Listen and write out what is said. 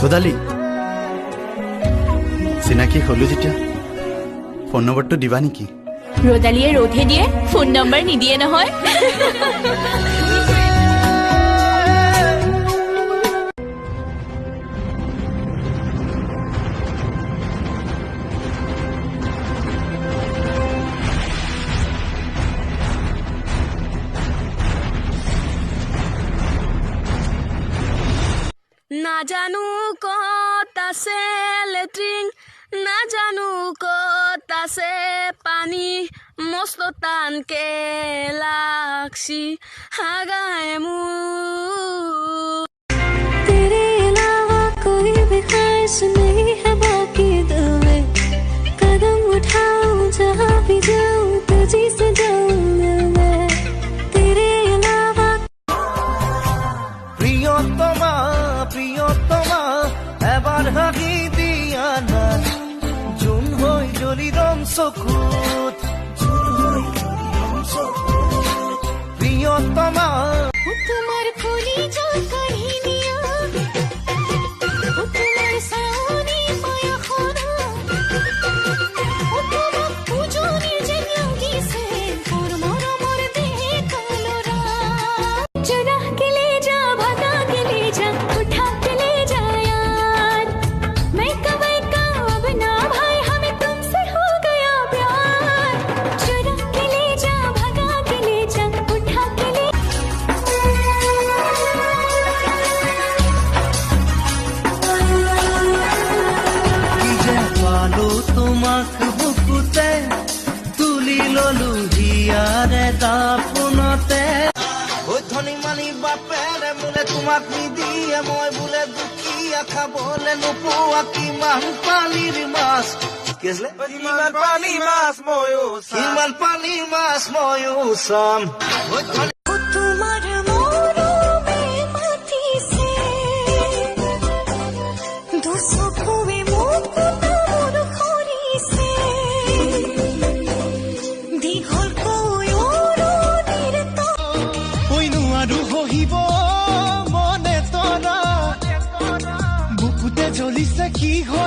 গোদালি চিনাকি হলো যেতিয়া ফোন নম্বৰটো দিবা নেকি? ৰদালিয়ে ৰ'দহে দিয়ে, ফোন নম্বৰ নিদিয়ে নহয়। নাজানো ক'ত আছে লেট্ৰিন, নাজানো ক'ত আছে পানী, মস্ত টানকে লাগছি হাগায় মোৰ। तेरे अलावा कोई भी ख्वाहिश नहीं है बाकी दिल में, कदम उठाऊं जहाँ भी जाऊं तुझी से जाऊं दिल में, तेरे अलावा। প্রিয়তমা প্রিয়তমা এবার হাগি দিয়া না, জুন হৈ জ্বলি ৰম চকুত, প্রিয়তমা তোমার ফুলি জল কাহিনিয়া, তোমার সাউনি মায়া খোনা, তোমার পুজোনির যে লাগিছে তোর মরমর দেহে কালো রাত, चुरा के ले जा भगा के ले जा उठा के ले जा यार, मैं कवई का अब ना भाई हमें तुमसे हो गया प्यार, चुरा के ले जा भगा के ले जा उठा के ले। কি যে পালো তোমাক বুকুতে, তুলি ললো হিয়াৰে দাপোনতে। ঐ ধনী মানি বাপেৰে মোলে তোমাক নিদিয়ে, মই বোলে দুখীয়া খাবলে নোপোৱা কিমান পানীৰ মাছ। কি আছিলে? কিমান পানীৰ মাছ ময়ো চাম। ঐ ধনী তোমাৰ মৰমে মাতিছে দুচকুৱে মোক তামোল খৰিছে, দীঘলকৈ অৰুণিৰ কইনো আৰু হহিব মনে তৰা বুকুতে জ্বলিছে কি হয়